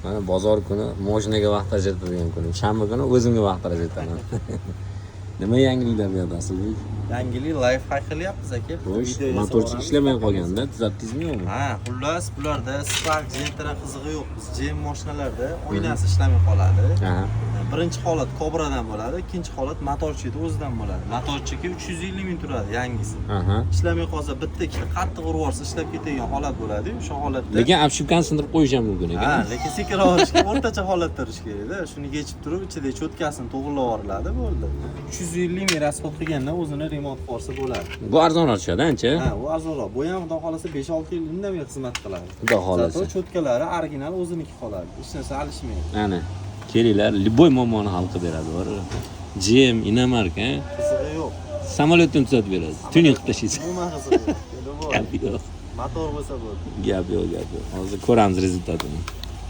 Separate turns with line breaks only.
Mana bozor kuni mashinaga vaqt ajratadigan kuni. Shanba kuni o'zimga vaqt ajrataman. Nima yangiliklar bu yerda Asilbek?
Yangilik live hack qilyapmiz aka.
Xo'sh, motorchik ishlamay qolganda tuzatdingizmi yo'qmi?
Ha, xullas bularda Spark Gentra qizig'i yo'q. Biz GM mashinalarda oynasi ishlamay qoladi.
Aha.
Birinchi holat Cobra'dan bo'ladi, ikkinchi holat motorchikda o'zidan bo'ladi. Motorchiki 350 ming turadi yangisi.
Aha.
Ishlamay qolsa bitta ikkita qattiq urib yuborsa ishlab ketadigan holat bo'ladi. O'sha holatda
Lekin obshipkani sindirib qo'yish ham mumkin ekan.
ha, lekin sekinroq olishga o'rtacha holatda turish kerak-da. Shuni yechib turib, ichida cho'tkasini to'g'irlab yuboriladi, bo'ldi. 350 ming rasxod qilganda o'zini remont qilib olsa bo'ladi.
Bu arzonroq tushadi, ancha.
Ha, u arzonroq. Bu ham xudo xolasa 5-6 yil indamay xizmat qiladi.
Xudo xolasa.
Zato cho'tkalari original o'ziniki qoladi. Hech narsa alishmaydi.
Ana, kelinglar, любой muammoni hal qilib beradi, bor. GM Inamark,
Qizig'i yo'q.
samolyotdan tuzatib beradi. Tuning qilib tashlaysiz.
Umuman qizig'i yo'q.
Gap yo'q.
Motor bo'lsa bo'ldi.
Gap yo'q. Hozir ko'ramiz rezultatini.